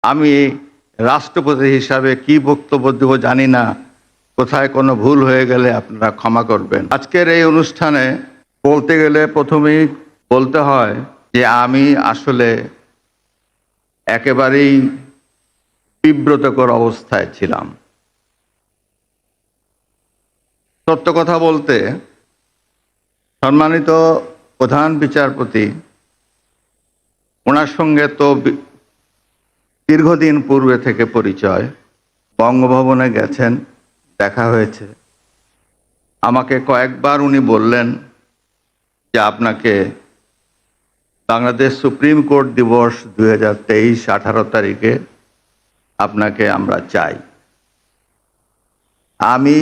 আমি রাষ্ট্রপতি হিসাবে কি বক্তব্য দেব জানি না। কোথায় কোনো ভুল হয়ে গেলে আপনারা ক্ষমা করবেন। আজকের এই অনুষ্ঠানে বলতে গেলে প্রথমেই বলতে হয় যে আমি আসলে একেবারেই বিব্রতকর অবস্থায় ছিলাম। সত্য কথা বলতে, সম্মানিত প্রধান বিচারপতি, ওনার সঙ্গে তো দীর্ঘদিন পূর্বে থেকে পরিচয়। বঙ্গভবনে গেছেন, দেখা হয়েছে। আমাকে কয়েকবার উনি বললেন যে আপনাকে বাংলাদেশ সুপ্রিম কোর্ট দিবস 2023 18 তারিখে আপনাকে আমরা চাই। আমি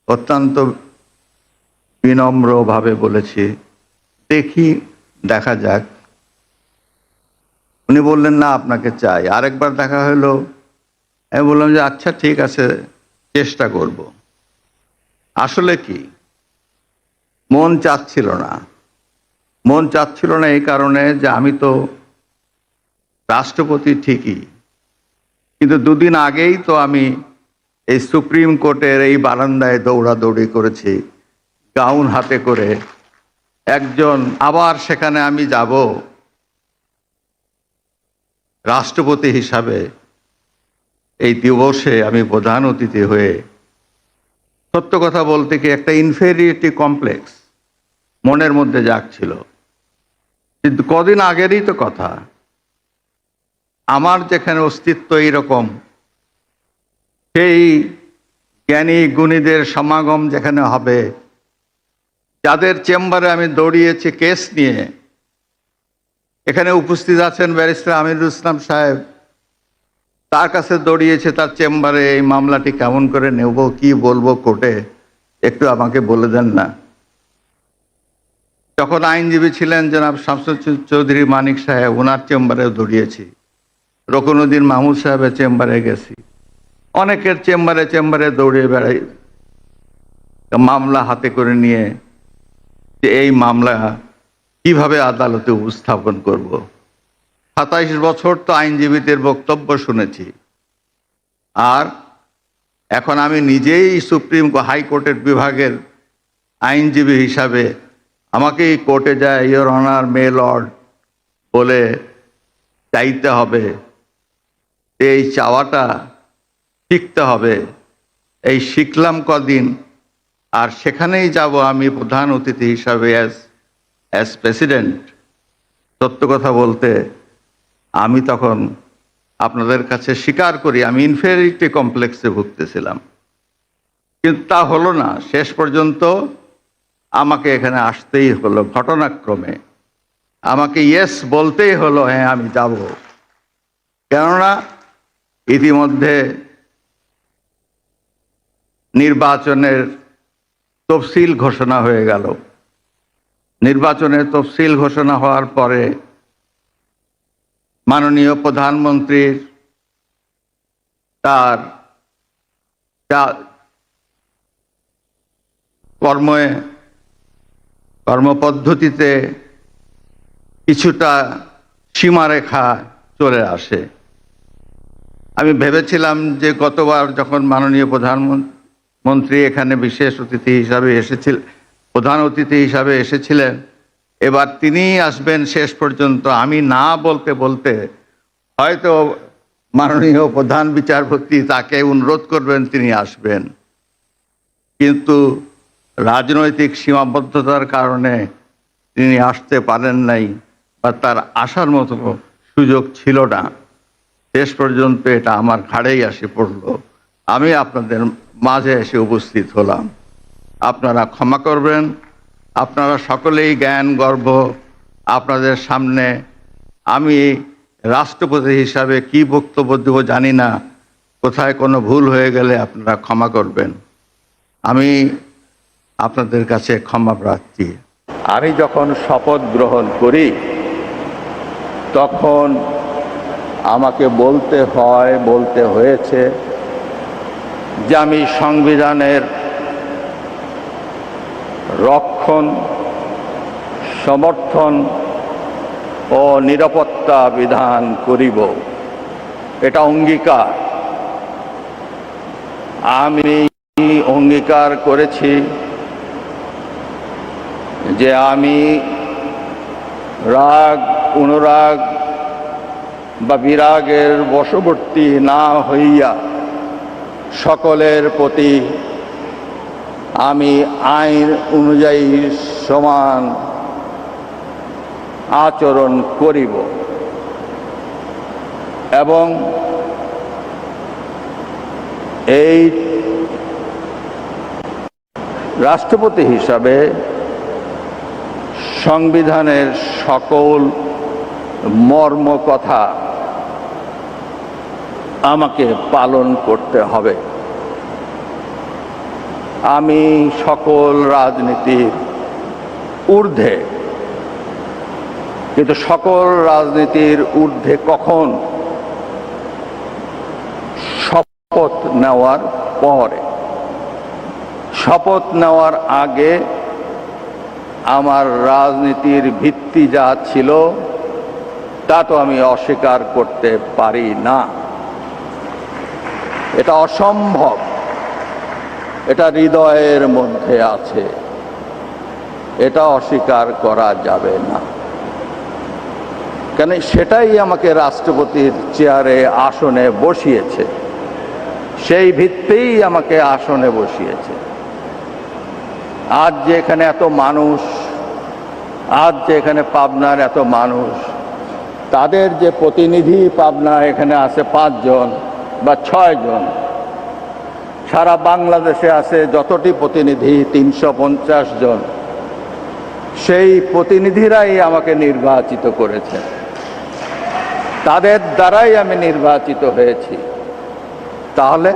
অত্যন্ত বিনম্রভাবে বলেছি, দেখি, দেখা যাক। উনি বললেন না, আপনাকে চাই। আরেকবার দেখা হলো, আমি বললাম যে আচ্ছা ঠিক আছে, চেষ্টা করব। আসলে কি মন চাচ্ছিল না। মন চাচ্ছিল না এই কারণে যে আমি তো রাষ্ট্রপতি ঠিকই, কিন্তু দুদিন আগেই তো আমি এই সুপ্রিম কোর্টের এই বারান্দায় দৌড়াদৌড়ি করেছি গাউন হাতে করে। একজন আবার সেখানে আমি যাব রাষ্ট্রপতি হিসাবে, এই দিবসে আমি প্রধান অতিথি হয়ে। সত্য কথা বলতে কি একটা ইনফেরিয়রিটি কমপ্লেক্স মনের মধ্যে জাগছিল। কিন্তু কদিন আগেরই তো কথা। আমার যেখানে অস্তিত্ব এইরকম, সেই জ্ঞানী গুণীদের সমাগম যেখানে হবে, যাদের চেম্বারে আমি দৌড়িয়েছি কেস নিয়ে, এখানে উপস্থিত আছেন ব্যারিস্টার আমিরুল ইসলাম সাহেব, তার কাছে দৌড়িয়েছে তার চেম্বারে, এই মামলাটি কেমন করে নেব, কি বলবো কোর্টে, একটু আমাকে বলে দেন না। যখন আইনজীবী ছিলেন জনাব শামসুল চৌধুরী মানিক সাহেব, ওনার চেম্বারে দৌড়িয়েছি। রকনুদ্দিন মাহমুদ সাহেবের চেম্বারে গেছি। অনেকের চেম্বারে চেম্বারে দৌড়িয়ে বেড়াই, মামলা হাতে করে নিয়ে যে এই মামলা কিভাবে আদালতে উপস্থাপন করব। 27 বছর তো আইনজীবীদের বক্তব্য শুনেছি, আর এখন আমি নিজেই সুপ্রিম হাইকোর্টের বিভাগের আইনজীবী হিসাবে আমাকেই কোর্টে যায় ইয়োর অনার মে লর্ড বলে চাইতে হবে। এই চাওয়াটা শিখতে হবে। এই শিখলাম কদিন, আর সেখানেই যাব আমি প্রধান অতিথি হিসাবে অ্যাজ প্রেসিডেন্ট। সত্য কথা বলতে আমি তখন আপনাদের কাছে স্বীকার করি আমি ইনফেরিয়রিটি কমপ্লেক্সে ভুগতেছিলাম, কিন্তু তা হলো না। শেষ পর্যন্ত আমাকে এখানে আসতেই হলো, ঘটনাক্রমে আমাকে ইয়েস বলতেই হলো, হ্যাঁ আমি যাব। কেননা ইতিমধ্যে নির্বাচনের তফসিল ঘোষণা হয়ে গেল। নির্বাচনের তফসিল ঘোষণা হওয়ার পরে মাননীয় প্রধানমন্ত্রীর তার কর্মপদ্ধতিতে কিছুটা সীমারেখা চলে আসে। আমি ভেবেছিলাম যে গতবার যখন মাননীয় প্রধানমন্ত্রী এখানে বিশেষ অতিথি হিসাবে এসেছিলেন, প্রধান অতিথি হিসাবে এসেছিলেন, এবার তিনিই আসবেন শেষ পর্যন্ত। আমি না বলতে বলতে হয়তো মাননীয় প্রধান বিচারপতি তাকে অনুরোধ করবেন, তিনি আসবেন। কিন্তু রাজনৈতিক সীমাবদ্ধতার কারণে তিনি আসতে পারেন নাই, বা তার আসার মতো সুযোগ ছিল না। শেষ পর্যন্ত এটা আমার ঘাড়েই আসে পড়ল। আমি আপনাদের মাঝে এসে উপস্থিত হলাম। আপনারা ক্ষমা করবেন। আপনারা সকলেই জ্ঞান গর্ভ। আপনাদের সামনে আমি রাষ্ট্রপতি হিসাবে কি বক্তব্য দেব জানি না। কোথায় কোনো ভুল হয়ে গেলে আপনারা ক্ষমা করবেন। আমি আপনাদের কাছে ক্ষমা প্রার্থী। আমি যখন শপথ গ্রহণ করি তখন আমাকে বলতে হয়েছে যে আমি সংবিধানের রক্ষণ, সমর্থন ও নিরাপত্তা বিধান করিব। এটা অঙ্গীকার। আমি অঙ্গীকার করেছি যে আমি রাগ, অনুরাগ বা বিরাগের বশবর্তী না হইয়া সকলের প্রতি আমি আইন অনুযায়ী সমান আচরণ করিব এবং এই রাষ্ট্রপতি হিসাবে সংবিধানের সকল মর্ম কথা আমাকে পালন করতে হবে। আমি সকল রাজনীতির ঊর্ধ্বে, কিন্তু সকল রাজনীতির ঊর্ধ্বে কখন? শপথ নেওয়ার পরে। শপথ নেওয়ার আগে আমার রাজনীতির ভিত্তি যা ছিল তা তো আমি অস্বীকার করতে পারি না। এটা অসম্ভব, এটা হৃদয়ের মধ্যে আছে, এটা অস্বীকার করা যাবে না। কেন সেটাই আমাকে রাষ্ট্রপতির চেয়ারে আসনে বসিয়েছে, সেই ভিত্তিই আমাকে আসনে বসিয়েছে। আজ যে এখানে এত মানুষ, আজ যে এখানে পাবনার এত মানুষ, তাদের যে প্রতিনিধি পাবনা এখানে আছে 5 জন বা 6 জন, সারা বাংলাদেশে আছে যতটি প্রতিনিধি 350 জন, সেই প্রতিনিধিরাই আমাকে নির্বাচিত করেছে, তাদের দ্বারাই আমি নির্বাচিত হয়েছি। তাহলে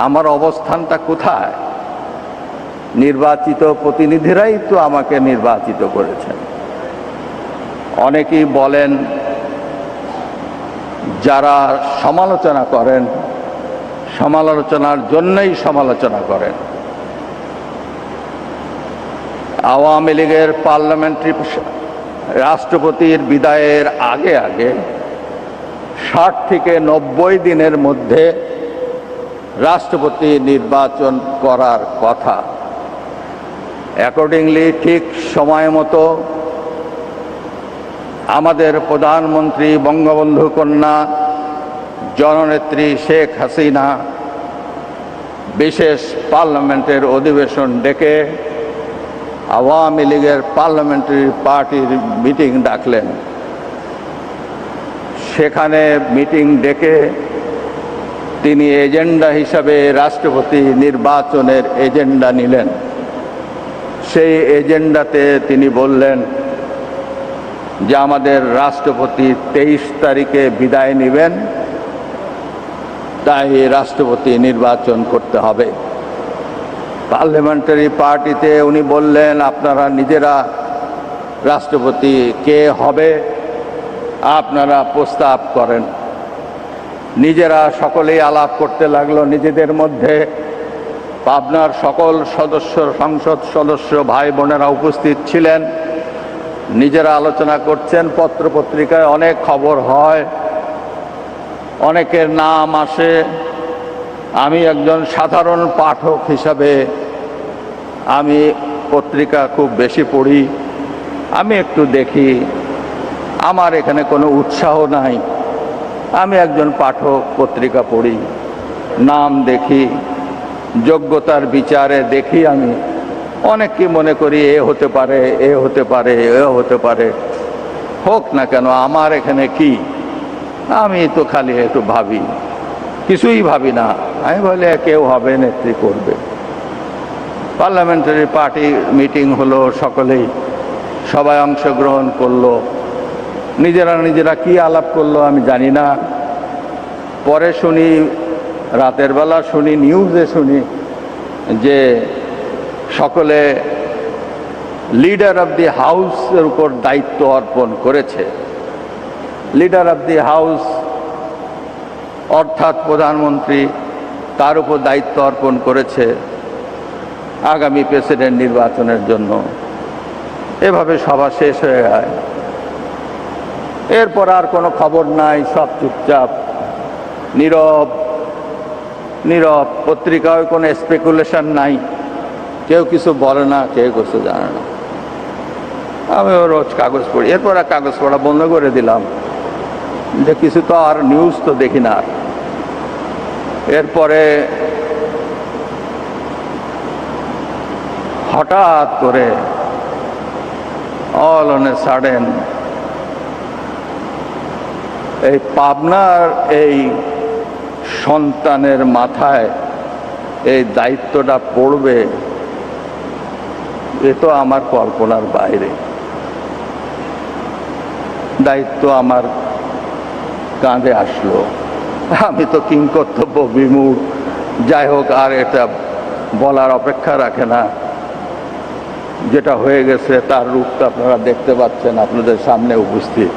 আমার অবস্থানটা কোথায়? নির্বাচিত প্রতিনিধিরাই তো আমাকে নির্বাচিত করেছেন। অনেকেই বলেন, যারা সমালোচনা করেন, সমালোচনার জন্যই সমালোচনা করেন। আওয়ামী লীগের পার্লামেন্টারি রাষ্ট্রপতির বিদায়ের আগে আগে 60 থেকে 90 দিনের মধ্যে রাষ্ট্রপতি নির্বাচন করার কথা। অ্যাকর্ডিংলি ঠিক সময় মতো আমাদের প্রধানমন্ত্রী বঙ্গবন্ধু কন্যা জননেত্রী শেখ হাসিনা বিশেষ পার্লামেন্টের অধিবেশন ডেকে আওয়ামী লীগের পার্লামেন্টারি পার্টির মিটিং ডাকলেন। সেখানে মিটিং ডেকে তিনি এজেন্ডা হিসাবে রাষ্ট্রপতি নির্বাচনের এজেন্ডা নিলেন। সেই এজেন্ডাতে তিনি বললেন যে আমাদের রাষ্ট্রপতি 23 তারিখে বিদায় নেবেন, তাই রাষ্ট্রপতি নির্বাচন করতে হবে। পার্লামেন্টারি পার্টিতে উনি বললেন, আপনারা নিজেরা রাষ্ট্রপতি কে হবে আপনারা প্রস্তাব করেন। নিজেরা সকলেই আলাপ করতে লাগলো নিজেদের মধ্যে। পাবনার সকল সদস্য, সংসদ সদস্য ভাই বোনেরা উপস্থিত ছিলেন, নিজেরা আলোচনা করছেন। পত্রপত্রিকায় অনেক খবর হয়, অনেকের নাম আসে। আমি একজন সাধারণ পাঠক হিসাবে আমি পত্রিকা খুব বেশি পড়ি, আমি একটু দেখি, আমার এখানে কোনো উৎসাহ নাই। আমি একজন পাঠক, পত্রিকা পড়ি, নাম দেখি, যোগ্যতার বিচারে দেখি। আমি অনেককে মনে করি এ হতে পারে, এ হতে পারে, এ হতে পারে। হোক না কেন, আমার এখানে কি? আমি তো খালি একটু ভাবি, কিছুই ভাবি না। আমি বলি কেউ হবে, নেত্রী করবে। পার্লামেন্টারি পার্টি মিটিং হলো, সবাই অংশগ্রহণ করলো। নিজেরা নিজেরা কি আলাপ করলো আমি জানি না। পরে শুনি, রাতের বেলা শুনি, নিউজে শুনি যে সকলে লিডার অব দি হাউসের উপর দায়িত্ব অর্পণ করেছে। লিডার অব দি হাউস অর্থাৎ প্রধানমন্ত্রী, তার উপর দায়িত্ব অর্পণ করেছে আগামী প্রেসিডেন্ট নির্বাচনের জন্য। এভাবে সভা শেষ হয়ে যায়। এরপর আর কোনো খবর নাই, সব চুপচাপ। নীরব নীরব, পত্রিকায় কোনো স্পেকুলেশন নাই, কেউ কিছু বলে না, কেউ কিছু জানে না। আমিও রোজ কাগজ পড়ি, এরপর আর কাগজ পড়া বন্ধ করে দিলাম, যে কিছু তো আর নিউজ তো দেখি না। এরপরে হঠাৎ করে অল অন এ সাডেন এই পাবনার এই সন্তানের মাথায় এই দায়িত্বটা পড়বে, এ তো আমার কল্পনার বাইরে। দায়িত্ব আমার কাঁধে আসলো, আমি তো কিংকর্তব্য বিমূঢ়। যাই হোক, আর এটা বলার অপেক্ষা রাখে না। যেটা হয়ে গেছে তার রূপটা আপনারা দেখতে পাচ্ছেন, আপনাদের সামনে উপস্থিত।